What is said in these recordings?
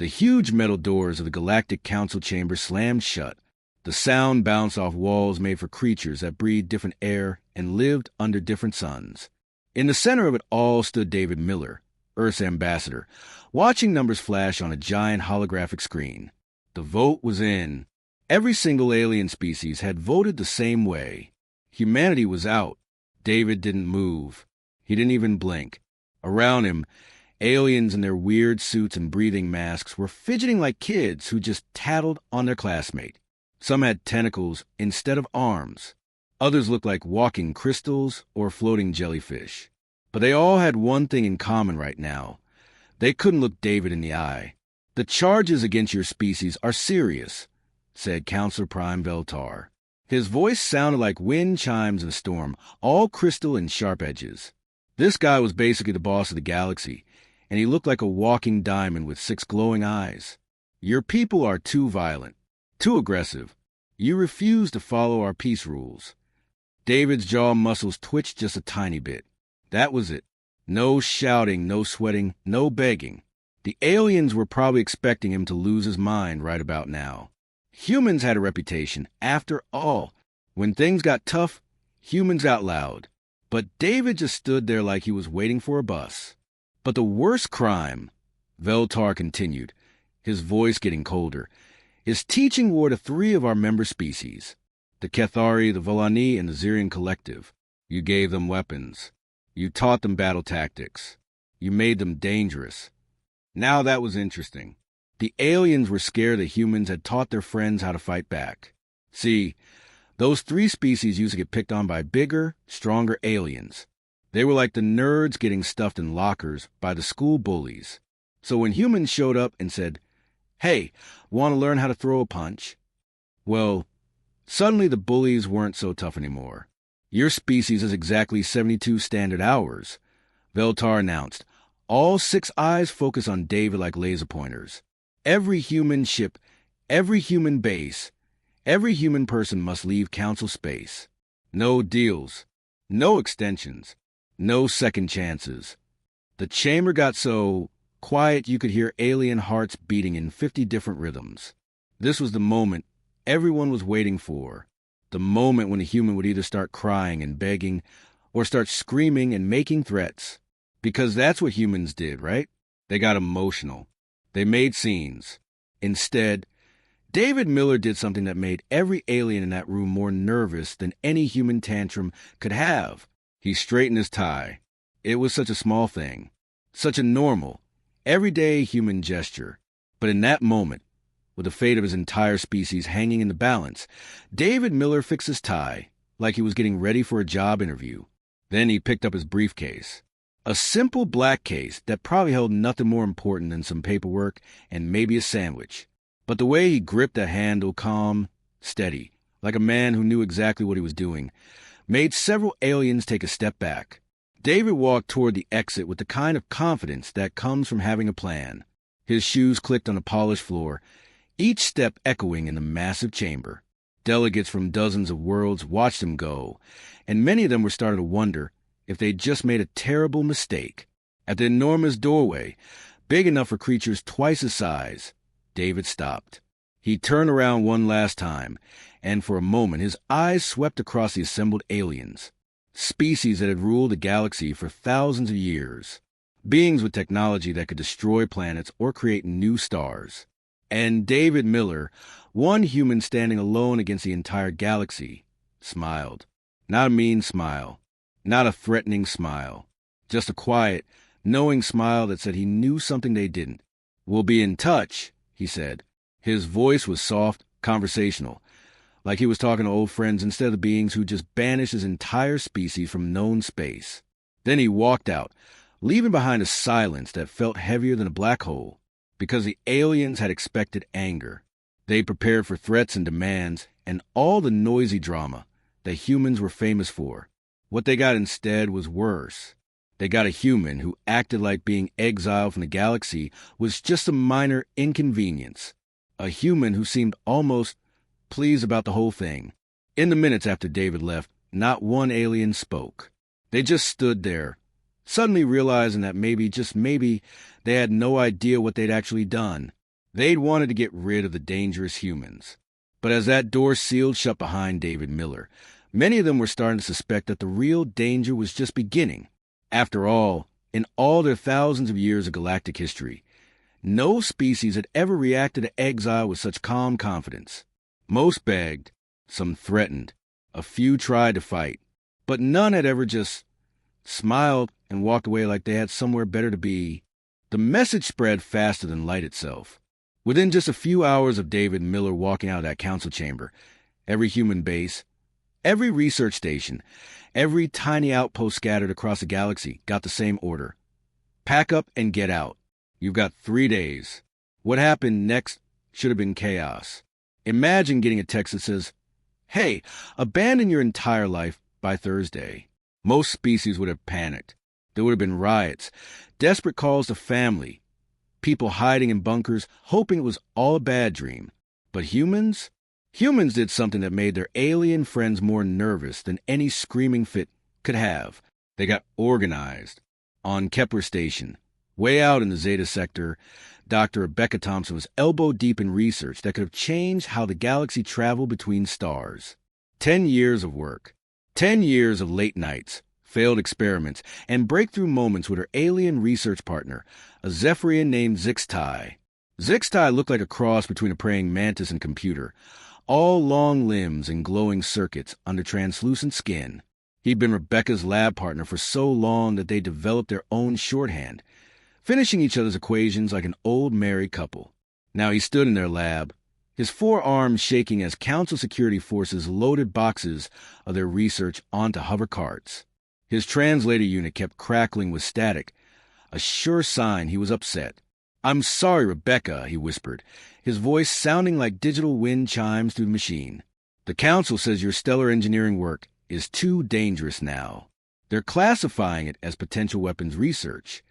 The huge metal doors of the Galactic Council chamber slammed shut. The sound bounced off walls made for creatures that breathed different air and lived under different suns. In the center of it all stood David Miller, Earth's ambassador, watching numbers flash on a giant holographic screen. The vote was in. Every single alien species had voted the same way. Humanity was out. David didn't move. He didn't even blink. Around him, aliens in their weird suits and breathing masks were fidgeting like kids who just tattled on their classmate. Some had tentacles instead of arms. Others looked like walking crystals or floating jellyfish. But they all had one thing in common right now. They couldn't look David in the eye. "The charges against your species are serious," said Counselor Prime Veltar. His voice sounded like wind chimes in a storm, all crystal and sharp edges. This guy was basically the boss of the galaxy, and he looked like a walking diamond with 6 glowing eyes. "Your people are too violent, too aggressive. You refuse to follow our peace rules." David's jaw muscles twitched just a tiny bit. That was it. No shouting, no sweating, no begging. The aliens were probably expecting him to lose his mind right about now. Humans had a reputation. After all, when things got tough, humans out loud. But David just stood there like he was waiting for a bus. "But the worst crime," Veltar continued, his voice getting colder, "is teaching war to 3 of our member species. The Kethari, the Volani, and the Zirian Collective. You gave them weapons. You taught them battle tactics. You made them dangerous." Now that was interesting. The aliens were scared that humans had taught their friends how to fight back. See, those 3 species used to get picked on by bigger, stronger aliens. They were like the nerds getting stuffed in lockers by the school bullies. So when humans showed up and said, "Hey, want to learn how to throw a punch?" Well, suddenly the bullies weren't so tough anymore. "Your species is exactly 72 standard hours," Veltar announced. All 6 eyes focused on David like laser pointers. Every human ship, every human base, every human person must leave Council space. No deals, no extensions, no second chances. The chamber got so quiet you could hear alien hearts beating in 50 different rhythms. This was the moment everyone was waiting for. The moment when a human would either start crying and begging or start screaming and making threats. Because that's what humans did, right? They got emotional. They made scenes. Instead, David Miller did something that made every alien in that room more nervous than any human tantrum could have. He straightened his tie. It was such a small thing. Such a normal, everyday human gesture. But in that moment, with the fate of his entire species hanging in the balance, David Miller fixed his tie like he was getting ready for a job interview. Then he picked up his briefcase. A simple black case that probably held nothing more important than some paperwork and maybe a sandwich. But the way he gripped the handle, calm, steady, like a man who knew exactly what he was doing, made several aliens take a step back. David walked toward the exit with the kind of confidence that comes from having a plan. His shoes clicked on the polished floor, each step echoing in the massive chamber. Delegates from dozens of worlds watched him go, and many of them were starting to wonder if they'd just made a terrible mistake. At the enormous doorway, big enough for creatures twice his size, David stopped. He turned around one last time, and for a moment his eyes swept across the assembled aliens. Species that had ruled the galaxy for thousands of years. Beings with technology that could destroy planets or create new stars. And David Miller, one human standing alone against the entire galaxy, smiled. Not a mean smile. Not a threatening smile. Just a quiet, knowing smile that said he knew something they didn't. "We'll be in touch," he said. His voice was soft, conversational, like he was talking to old friends instead of the beings who just banished his entire species from known space. Then he walked out, leaving behind a silence that felt heavier than a black hole, because the aliens had expected anger. They prepared for threats and demands and all the noisy drama that humans were famous for. What they got instead was worse. They got a human who acted like being exiled from the galaxy was just a minor inconvenience. A human who seemed almost pleased about the whole thing. In the minutes after David left, not one alien spoke. They just stood there, suddenly realizing that maybe, just maybe, they had no idea what they'd actually done. They'd wanted to get rid of the dangerous humans. But as that door sealed shut behind David Miller, many of them were starting to suspect that the real danger was just beginning. After all, in all their thousands of years of galactic history, no species had ever reacted to exile with such calm confidence. Most begged, some threatened, a few tried to fight, but none had ever just smiled and walked away like they had somewhere better to be. The message spread faster than light itself. Within just a few hours of David Miller walking out of that council chamber, every human base, every research station, every tiny outpost scattered across the galaxy got the same order. Pack up and get out. You've got 3 days. What happened next should have been chaos. Imagine getting a text that says, "Hey, abandon your entire life by Thursday." Most species would have panicked. There would have been riots, desperate calls to family, people hiding in bunkers, hoping it was all a bad dream. But humans? Humans did something that made their alien friends more nervous than any screaming fit could have. They got organized. On Kepler Station, way out in the Zeta Sector, Dr. Rebecca Thompson was elbow-deep in research that could have changed how the galaxy traveled between stars. 10 years of work. 10 years of late nights, failed experiments, and breakthrough moments with her alien research partner, a Zephyrian named Zixtai. Zixtai looked like a cross between a praying mantis and computer, all long limbs and glowing circuits under translucent skin. He'd been Rebecca's lab partner for so long that they developed their own shorthand, finishing each other's equations like an old married couple. Now he stood in their lab, his forearms shaking as Council security forces loaded boxes of their research onto hover carts. His translator unit kept crackling with static, a sure sign he was upset. "I'm sorry, Rebecca," he whispered, his voice sounding like digital wind chimes through the machine. "The Council says your stellar engineering work is too dangerous now. They're classifying it as potential weapons research."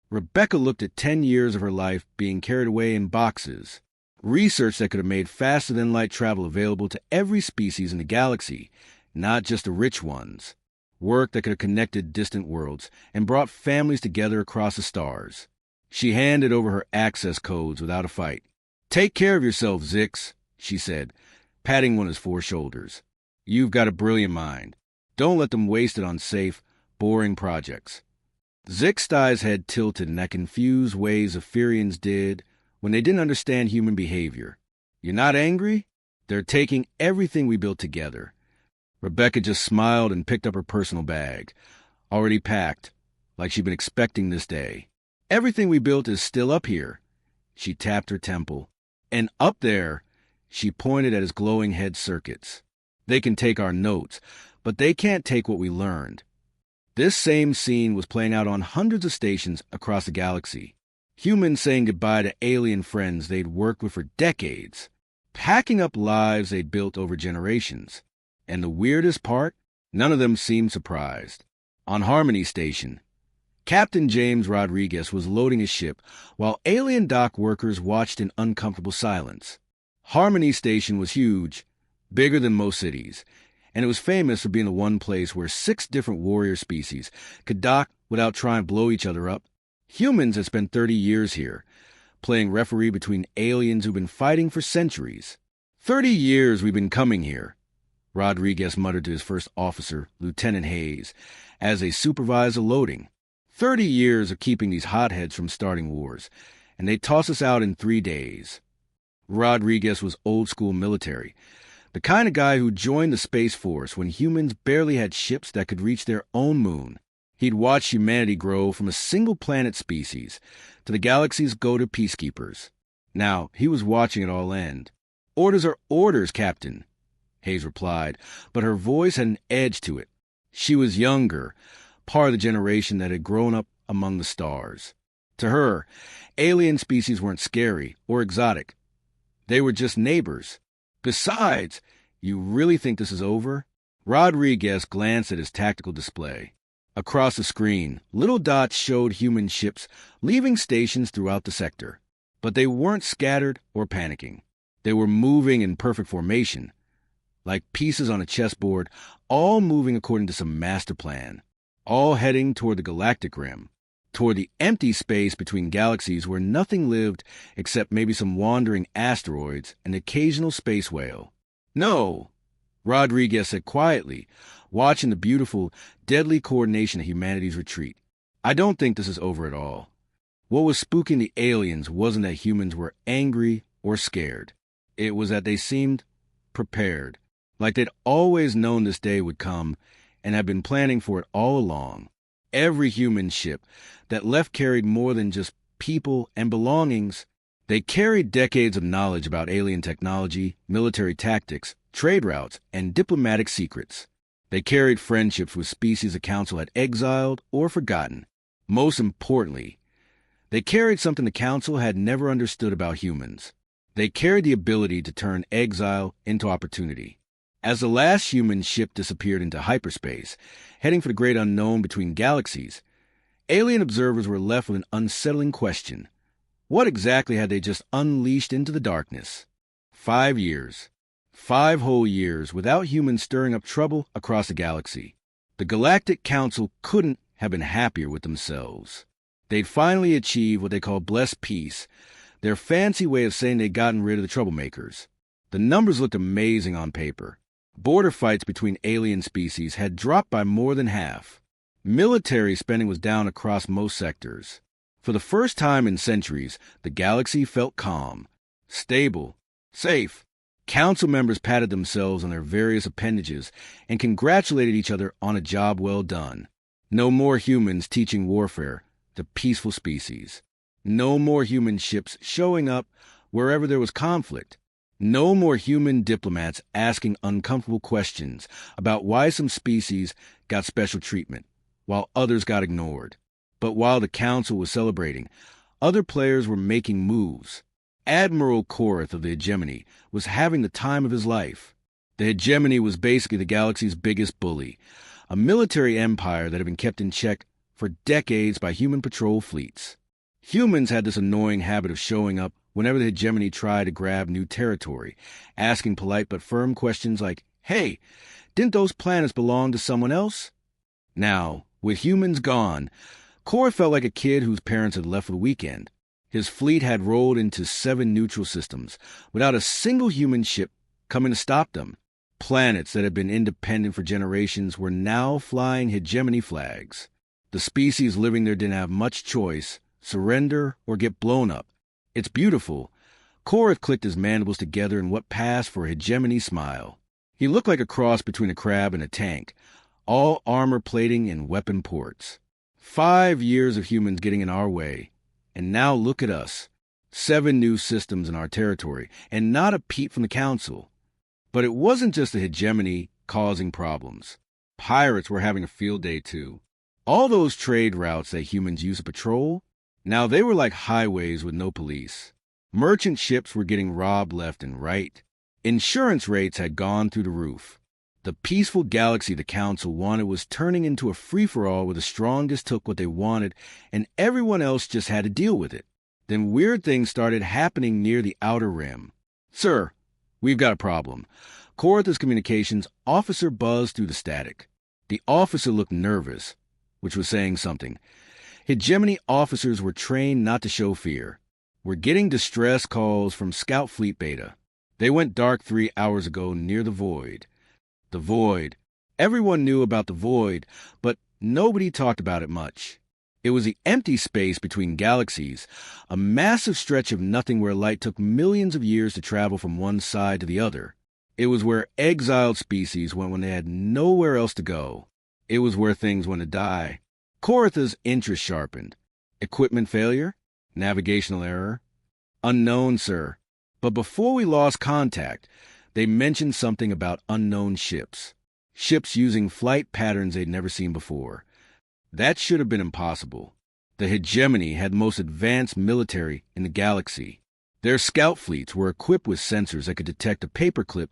Rebecca looked at 10 years of her life being carried away in boxes. Research that could have made faster-than-light travel available to every species in the galaxy, not just the rich ones. Work that could have connected distant worlds and brought families together across the stars. She handed over her access codes without a fight. "Take care of yourself, Zix," she said, patting one of his 4 shoulders. "You've got a brilliant mind. Don't let them waste it on safe, boring projects." Zixtai's head tilted in that confused way Zephyrians did when they didn't understand human behavior. "You're not angry? They're taking everything we built together." Rebecca just smiled and picked up her personal bag, already packed, like she'd been expecting this day. "Everything we built is still up here." She tapped her temple. "And up there," she pointed at his glowing head circuits. "They can take our notes, but they can't take what we learned." This same scene was playing out on hundreds of stations across the galaxy. Humans saying goodbye to alien friends they'd worked with for decades, packing up lives they'd built over generations. And the weirdest part? None of them seemed surprised. On Harmony Station, Captain James Rodriguez was loading his ship while alien dock workers watched in uncomfortable silence. Harmony Station was huge, bigger than most cities, and it was famous for being the one place where 6 different warrior species could dock without trying to blow each other up. Humans had spent 30 years here, playing referee between aliens who've been fighting for centuries. 30 years we've been coming here," Rodriguez muttered to his first officer, Lieutenant Hayes, as they supervised the loading. 30 years of keeping these hotheads from starting wars, and they toss us out in 3 days. Rodriguez was old-school military, the kind of guy who joined the Space Force when humans barely had ships that could reach their own moon. He'd watched humanity grow from a single-planet species to the galaxy's go-to peacekeepers. Now, he was watching it all end. "Orders are orders, Captain," Hayes replied, but her voice had an edge to it. She was younger, part of the generation that had grown up among the stars. To her, alien species weren't scary or exotic. They were just neighbors. "Besides, you really think this is over?" Rodriguez glanced at his tactical display. Across the screen, little dots showed human ships leaving stations throughout the sector. But they weren't scattered or panicking. They were moving in perfect formation, like pieces on a chessboard, all moving according to some master plan, all heading toward the galactic rim. toward the empty space between galaxies where nothing lived except maybe some wandering asteroids and occasional space whale. "No," Rodriguez said quietly, watching the beautiful, deadly coordination of humanity's retreat. "I don't think this is over at all. What was spooking the aliens wasn't that humans were angry or scared. It was that they seemed prepared, like they'd always known this day would come and had been planning for it all along. Every human ship that left carried more than just people and belongings. They carried decades of knowledge about alien technology, military tactics, trade routes, and diplomatic secrets. They carried friendships with species the Council had exiled or forgotten. Most importantly, they carried something the Council had never understood about humans. They carried the ability to turn exile into opportunity. As the last human ship disappeared into hyperspace, heading for the great unknown between galaxies, alien observers were left with an unsettling question. What exactly had they just unleashed into the darkness? 5 years. 5 whole years without humans stirring up trouble across the galaxy. The Galactic Council couldn't have been happier with themselves. They'd finally achieved what they call blessed peace, their fancy way of saying they'd gotten rid of the troublemakers. The numbers looked amazing on paper. Border fights between alien species had dropped by more than half. Military spending was down across most sectors. For the first time in centuries, the galaxy felt calm, stable, safe. Council members patted themselves on their various appendages and congratulated each other on a job well done. No more humans teaching warfare to peaceful species. No more human ships showing up wherever there was conflict. No more human diplomats asking uncomfortable questions about why some species got special treatment, while others got ignored. But while the Council was celebrating, other players were making moves. Admiral Korath of the Hegemony was having the time of his life. The Hegemony was basically the galaxy's biggest bully, a military empire that had been kept in check for decades by human patrol fleets. Humans had this annoying habit of showing up whenever the Hegemony tried to grab new territory, asking polite but firm questions like, "Hey, didn't those planets belong to someone else?" Now, with humans gone, Korath felt like a kid whose parents had left for the weekend. His fleet had rolled into 7 neutral systems, without a single human ship coming to stop them. Planets that had been independent for generations were now flying hegemony flags. The species living there didn't have much choice, surrender or get blown up. It's beautiful. Korath clicked his mandibles together in what passed for a hegemony smile. He looked like a cross between a crab and a tank, all armor plating and weapon ports. 5 years of humans getting in our way. And now look at us. 7 new systems in our territory, and not a peep from the Council. But it wasn't just the hegemony causing problems. Pirates were having a field day too. All those trade routes that humans use to patrol, now they were like highways with no police. Merchant ships were getting robbed left and right. Insurance rates had gone through the roof. The peaceful galaxy the Council wanted was turning into a free-for-all where the strongest took what they wanted and everyone else just had to deal with it. Then weird things started happening near the outer rim. "Sir, we've got a problem." Korath's communications officer buzzed through the static. The officer looked nervous, which was saying something. Hegemony officers were trained not to show fear. "We're getting distress calls from Scout Fleet Beta. They went dark 3 hours ago near the Void." The Void. Everyone knew about the Void, but nobody talked about it much. It was the empty space between galaxies, a massive stretch of nothing where light took millions of years to travel from one side to the other. It was where exiled species went when they had nowhere else to go. It was where things went to die. Korath's interest sharpened. Equipment failure? Navigational error? Unknown, sir. But before we lost contact, they mentioned something about unknown ships. Ships using flight patterns they'd never seen before. That should have been impossible. The Hegemony had the most advanced military in the galaxy. Their scout fleets were equipped with sensors that could detect a paperclip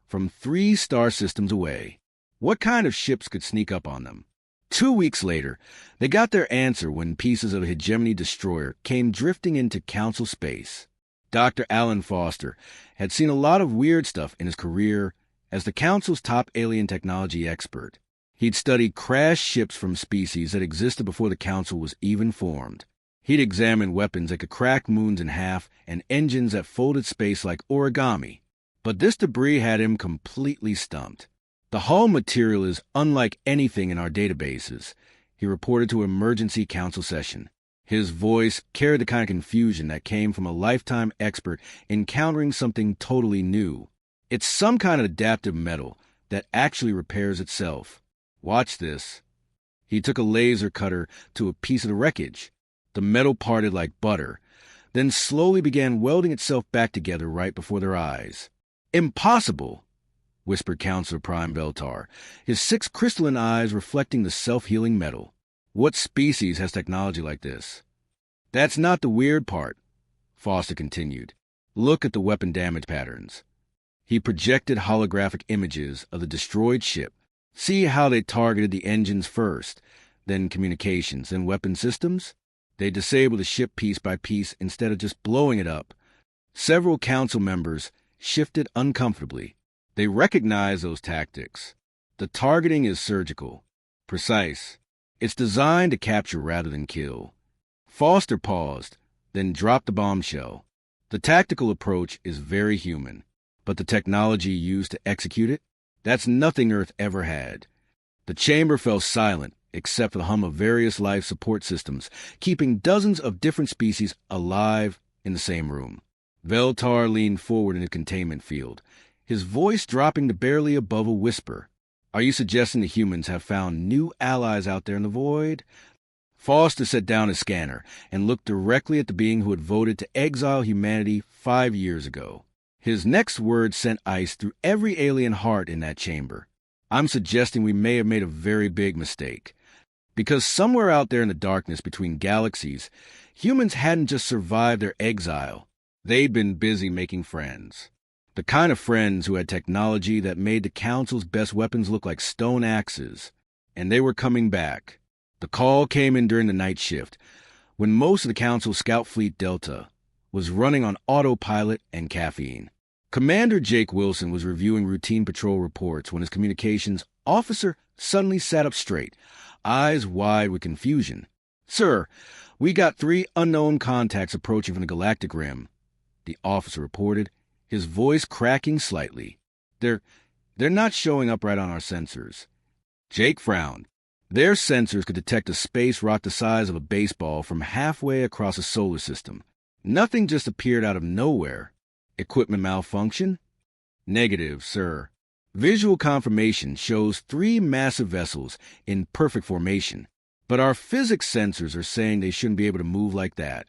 from 3 star systems away. What kind of ships could sneak up on them? 2 weeks later, they got their answer when pieces of a Hegemony destroyer came drifting into Council space. Dr. Alan Foster had seen a lot of weird stuff in his career as the Council's top alien technology expert. He'd studied crashed ships from species that existed before the Council was even formed. He'd examined weapons that could crack moons in half and engines that folded space like origami. But this debris had him completely stumped. The hull material is unlike anything in our databases, he reported to an emergency council session. His voice carried the kind of confusion that came from a lifetime expert encountering something totally new. It's some kind of adaptive metal that actually repairs itself. Watch this. He took a laser cutter to a piece of the wreckage. The metal parted like butter, then slowly began welding itself back together right before their eyes. Impossible, whispered Counselor Prime Veltar, his 6 crystalline eyes reflecting the self-healing metal. What species has technology like this? That's not the weird part, Foster continued. Look at the weapon damage patterns. He projected holographic images of the destroyed ship. See how they targeted the engines first, then communications, then weapon systems? They disabled the ship piece by piece instead of just blowing it up. Several council members shifted uncomfortably. They recognized those tactics. The targeting is surgical, precise. It's designed to capture rather than kill. Foster paused, then dropped the bombshell. The tactical approach is very human, but the technology used to execute it, that's nothing Earth ever had. The chamber fell silent, except for the hum of various life support systems, keeping dozens of different species alive in the same room. Veltar leaned forward in the containment field, his voice dropping to barely above a whisper. Are you suggesting the humans have found new allies out there in the void? Foster set down his scanner and looked directly at the being who had voted to exile humanity 5 years ago. His next words sent ice through every alien heart in that chamber. I'm suggesting we may have made a very big mistake. Because somewhere out there in the darkness between galaxies, humans hadn't just survived their exile. They'd been busy making friends. The kind of friends who had technology that made the Council's best weapons look like stone axes. And they were coming back. The call came in during the night shift, when most of the Council's Scout Fleet Delta was running on autopilot and caffeine. Commander Jake Wilson was reviewing routine patrol reports when his communications officer suddenly sat up straight, eyes wide with confusion. Sir, we got 3 unknown contacts approaching from the Galactic Rim, the officer reported, his voice cracking slightly. They're not showing up right on our sensors. Jake frowned. Their sensors could detect a space rock the size of a baseball from halfway across a solar system. Nothing just appeared out of nowhere. Equipment malfunction? Negative, sir. Visual confirmation shows 3 massive vessels in perfect formation, but our physics sensors are saying they shouldn't be able to move like that.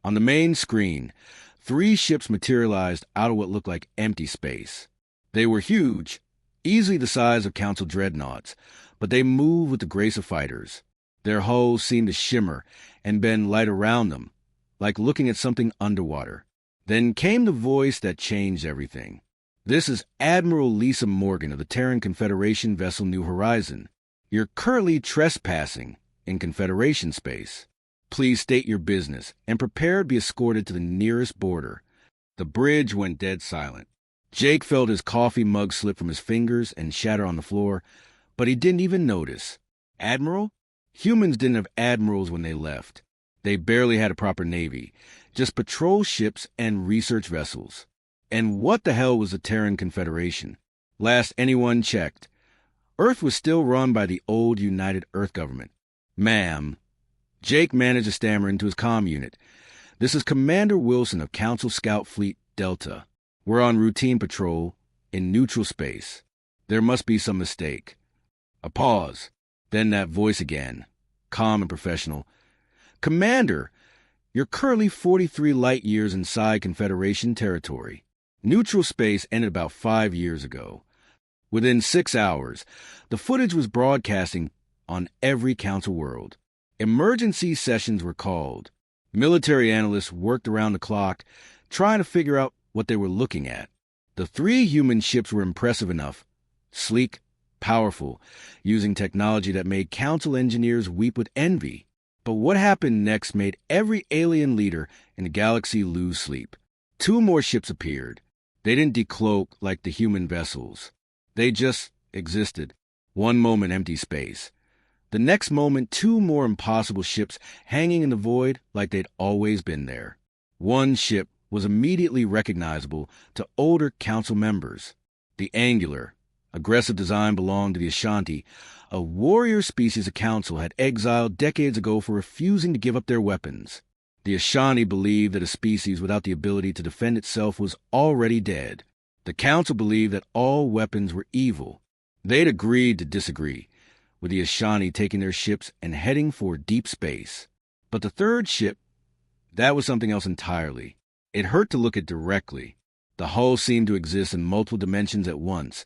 On the main screen, 3 ships materialized out of what looked like empty space. They were huge, easily the size of Council dreadnoughts, but they moved with the grace of fighters. Their hulls seemed to shimmer and bend light around them, like looking at something underwater. Then came the voice that changed everything. This is Admiral Lisa Morgan of the Terran Confederation vessel New Horizon. You're currently trespassing in Confederation space. Please state your business and prepare to be escorted to the nearest border. The bridge went dead silent. Jake felt his coffee mug slip from his fingers and shatter on the floor, but he didn't even notice. Admiral? Humans didn't have admirals when they left. They barely had a proper navy, just patrol ships and research vessels. And what the hell was the Terran Confederation? Last anyone checked, Earth was still run by the old United Earth government. Ma'am. Jake managed to stammer into his comm unit. This is Commander Wilson of Council Scout Fleet Delta. We're on routine patrol in neutral space. There must be some mistake. A pause. Then that voice again, calm and professional. Commander, you're currently 43 light years inside Confederation territory. Neutral space ended about 5 years ago. Within 6 hours, the footage was broadcasting on every Council world. Emergency sessions were called. Military analysts worked around the clock, trying to figure out what they were looking at. The 3 human ships were impressive enough, sleek, powerful, using technology that made Council engineers weep with envy. But what happened next made every alien leader in the galaxy lose sleep. 2 more ships appeared. They didn't decloak like the human vessels. They just existed. One moment, empty space. The next moment, two more impossible ships hanging in the void like they'd always been there. One ship was immediately recognizable to older council members. The angular, aggressive design belonged to the Ashanti, a warrior species the council had exiled decades ago for refusing to give up their weapons. The Ashanti believed that a species without the ability to defend itself was already dead. The council believed that all weapons were evil. They'd agreed to disagree, with the Ashanti taking their ships and heading for deep space. But the third ship, that was something else entirely. It hurt to look at directly. The hull seemed to exist in multiple dimensions at once,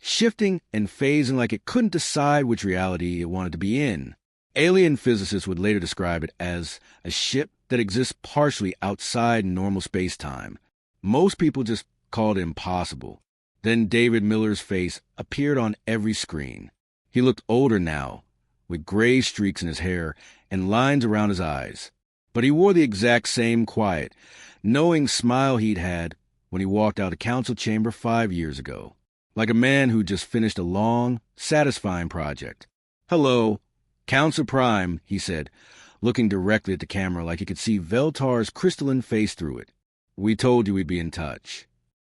shifting and phasing like it couldn't decide which reality it wanted to be in. Alien physicists would later describe it as a ship that exists partially outside normal space-time. Most people just called it impossible. Then David Miller's face appeared on every screen. He looked older now, with gray streaks in his hair and lines around his eyes. But he wore the exact same quiet, knowing smile he'd had when he walked out of the council chamber 5 years ago, like a man who just finished a long, satisfying project. "Hello, Council Prime," he said, looking directly at the camera like he could see Veltar's crystalline face through it. "We told you we'd be in touch."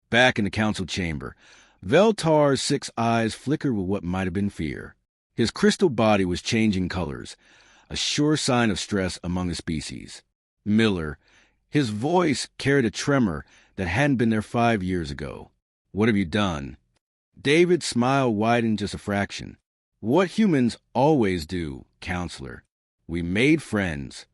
Back in the council chamber, Veltar's 6 eyes flickered with what might have been fear. His crystal body was changing colors, a sure sign of stress among the species. Miller, his voice carried a tremor that hadn't been there 5 years ago. "What have you done?" David's smile widened just a fraction. "What humans always do, Counselor. We made friends."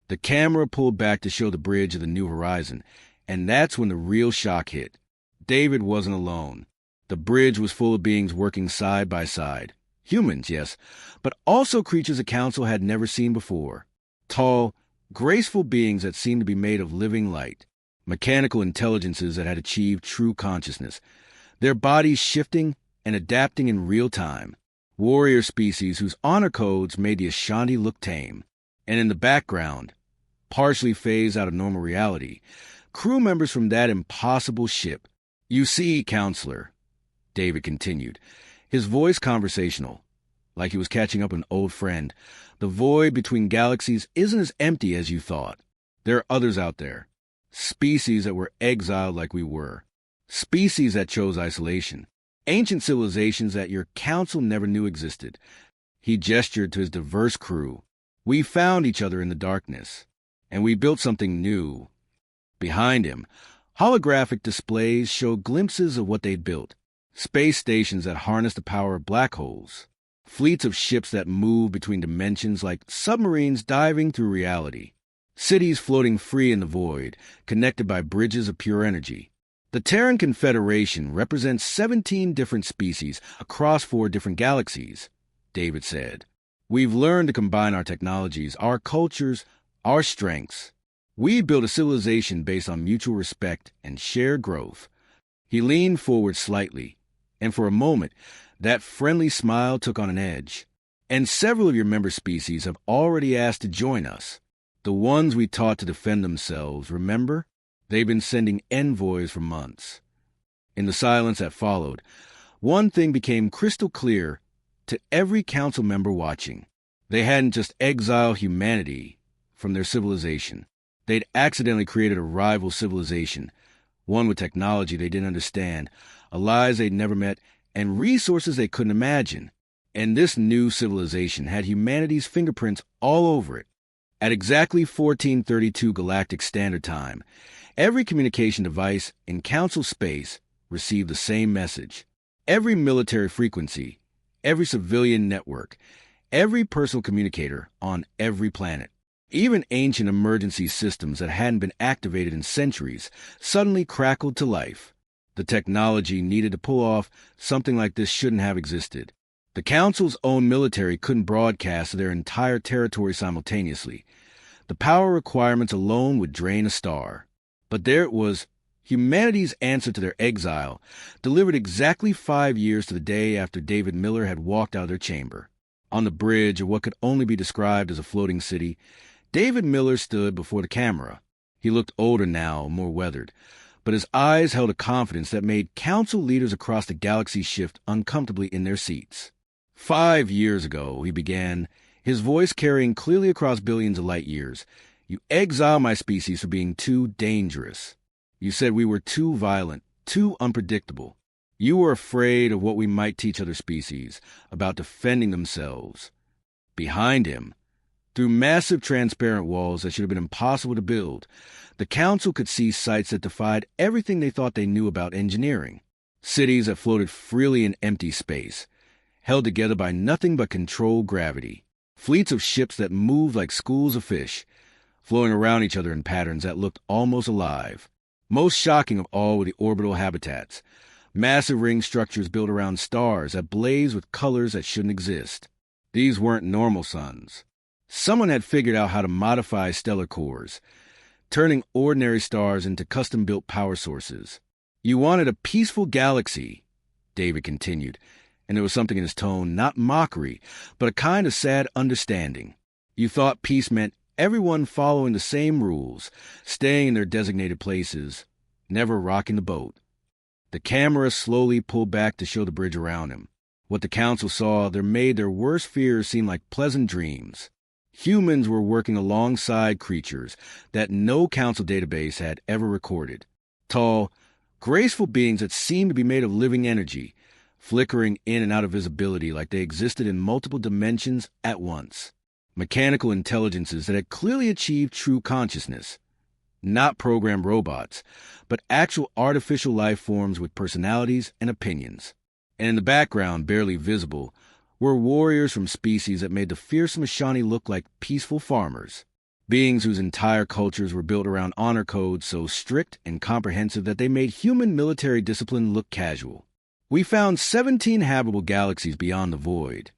The camera pulled back to show the bridge of the New Horizon, and that's when the real shock hit. David wasn't alone. The bridge was full of beings working side by side. Humans, yes, but also creatures the council had never seen before. Tall, graceful beings that seemed to be made of living light. Mechanical intelligences that had achieved true consciousness, their bodies shifting and adapting in real time. Warrior species whose honor codes made the Ashanti look tame. And in the background, partially phased out of normal reality, crew members from that impossible ship. "You see, Counselor," David continued, his voice conversational, like he was catching up with an old friend, "the void between galaxies isn't as empty as you thought. There are others out there, species that were exiled like we were, species that chose isolation, ancient civilizations that your council never knew existed." He gestured to his diverse crew. "We found each other in the darkness, and we built something new." Behind him, holographic displays showed glimpses of what they'd built. Space stations that harnessed the power of black holes. Fleets of ships that moved between dimensions like submarines diving through reality. Cities floating free in the void, connected by bridges of pure energy. The Terran Confederation represents 17 different species across 4 different galaxies, David said. "We've learned to combine our technologies, our cultures, our strengths. We built a civilization based on mutual respect and shared growth." He leaned forward slightly, and for a moment, that friendly smile took on an edge. "And several of your member species have already asked to join us. The ones we taught to defend themselves, remember? They've been sending envoys for months." In the silence that followed, one thing became crystal clear to every council member watching. They hadn't just exiled humanity from their civilization. They'd accidentally created a rival civilization, one with technology they didn't understand, allies they'd never met, and resources they couldn't imagine. And this new civilization had humanity's fingerprints all over it. At exactly 1432 Galactic Standard Time, every communication device in Council space received the same message. Every military frequency, every civilian network, every personal communicator on every planet. Even ancient emergency systems that hadn't been activated in centuries suddenly crackled to life. The technology needed to pull off something like this shouldn't have existed. The Council's own military couldn't broadcast to their entire territory simultaneously. The power requirements alone would drain a star. But there it was, humanity's answer to their exile, delivered exactly 5 years to the day after David Miller had walked out of their chamber. On the bridge of what could only be described as a floating city, David Miller stood before the camera. He looked older now, more weathered, but his eyes held a confidence that made council leaders across the galaxy shift uncomfortably in their seats. 5 years ago, he began, his voice carrying clearly across billions of light years. You exiled my species for being too dangerous. You said we were too violent, too unpredictable. You were afraid of what we might teach other species about defending themselves. Behind him, through massive transparent walls that should have been impossible to build, the Council could see sites that defied everything they thought they knew about engineering. Cities that floated freely in empty space, held together by nothing but controlled gravity. Fleets of ships that moved like schools of fish, flowing around each other in patterns that looked almost alive. Most shocking of all were the orbital habitats, massive ring structures built around stars that blazed with colors that shouldn't exist. These weren't normal suns. Someone had figured out how to modify stellar cores, turning ordinary stars into custom-built power sources. You wanted a peaceful galaxy, David continued, and there was something in his tone, not mockery, but a kind of sad understanding. You thought peace meant everyone following the same rules, staying in their designated places, never rocking the boat. The camera slowly pulled back to show the bridge around him. What the Council saw there made their worst fears seem like pleasant dreams. Humans were working alongside creatures that no Council database had ever recorded. Tall, graceful beings that seemed to be made of living energy, flickering in and out of visibility like they existed in multiple dimensions at once. Mechanical intelligences that had clearly achieved true consciousness. Not programmed robots, but actual artificial life forms with personalities and opinions. And in the background, barely visible, were warriors from species that made the fearsome Ashani look like peaceful farmers. Beings whose entire cultures were built around honor codes so strict and comprehensive that they made human military discipline look casual. We found 17 habitable galaxies beyond the void,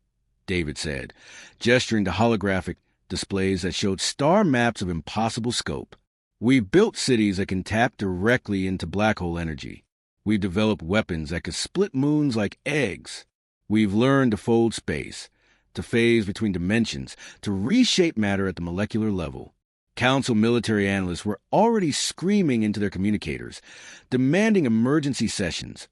David said, gesturing to holographic displays that showed star maps of impossible scope. We've built cities that can tap directly into black hole energy. We've developed weapons that could split moons like eggs. We've learned to fold space, to phase between dimensions, to reshape matter at the molecular level. Council military analysts were already screaming into their communicators, demanding emergency sessions,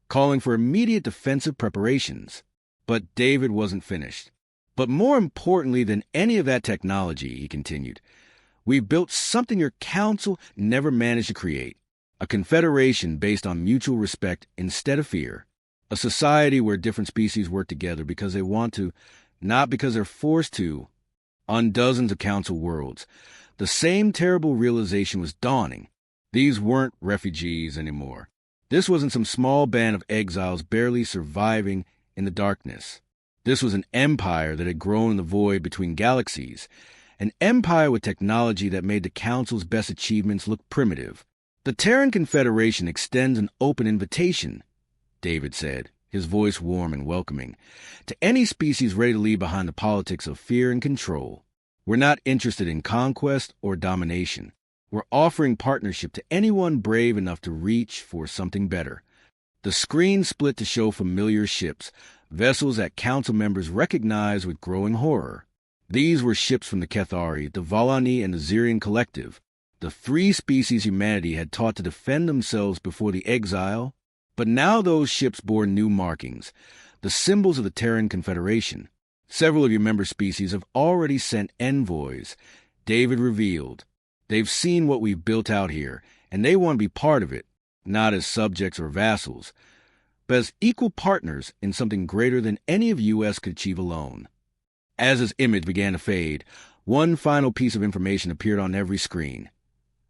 calling for immediate defensive preparations. But David wasn't finished. But more importantly than any of that technology, he continued, we've built something your Council never managed to create. A confederation based on mutual respect instead of fear. A society where different species work together because they want to, not because they're forced to. On dozens of Council worlds, the same terrible realization was dawning. These weren't refugees anymore. This wasn't some small band of exiles barely surviving in the darkness. This was an empire that had grown in the void between galaxies, an empire with technology that made the Council's best achievements look primitive. The Terran Confederation extends an open invitation, David said, his voice warm and welcoming, to any species ready to leave behind the politics of fear and control. We're not interested in conquest or domination. We're offering partnership to anyone brave enough to reach for something better. The screen split to show familiar ships, vessels that Council members recognized with growing horror. These were ships from the Kethari, the Volani, and the Zirian Collective, the three species humanity had taught to defend themselves before the exile. But now those ships bore new markings, the symbols of the Terran Confederation. Several of your member species have already sent envoys, David revealed. They've seen what we've built out here, and they want to be part of it, not as subjects or vassals, but as equal partners in something greater than any of U.S. could achieve alone. As his image began to fade, one final piece of information appeared on every screen.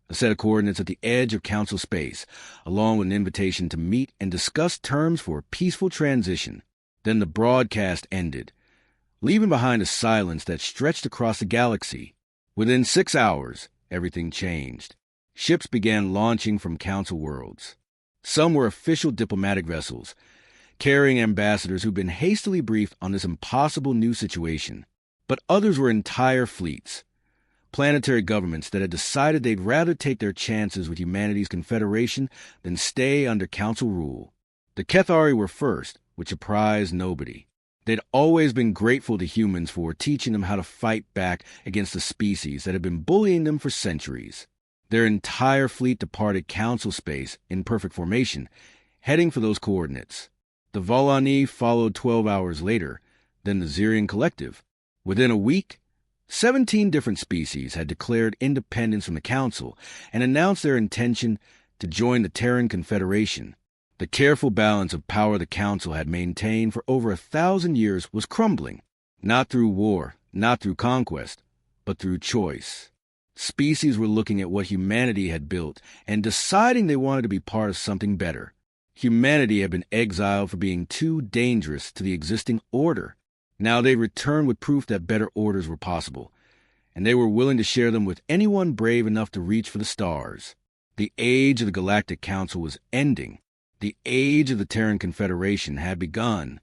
A set of coordinates at the edge of Council space, along with an invitation to meet and discuss terms for a peaceful transition. Then the broadcast ended, leaving behind a silence that stretched across the galaxy. Within 6 hours, everything changed. Ships began launching from Council worlds. Some were official diplomatic vessels, carrying ambassadors who'd been hastily briefed on this impossible new situation. But others were entire fleets. Planetary governments that had decided they'd rather take their chances with humanity's confederation than stay under Council rule. The Kethari were first, which surprised nobody. They'd always been grateful to humans for teaching them how to fight back against the species that had been bullying them for centuries. Their entire fleet departed Council space in perfect formation, heading for those coordinates. The Volani followed 12 hours later, then the Xerian Collective. Within a week, 17 different species had declared independence from the Council and announced their intention to join the Terran Confederation. The careful balance of power the Council had maintained for over 1,000 years was crumbling, not through war, not through conquest, but through choice. Species were looking at what humanity had built and deciding they wanted to be part of something better. Humanity had been exiled for being too dangerous to the existing order. Now they returned with proof that better orders were possible, and they were willing to share them with anyone brave enough to reach for the stars. The age of the Galactic Council was ending. The age of the Terran Confederation had begun.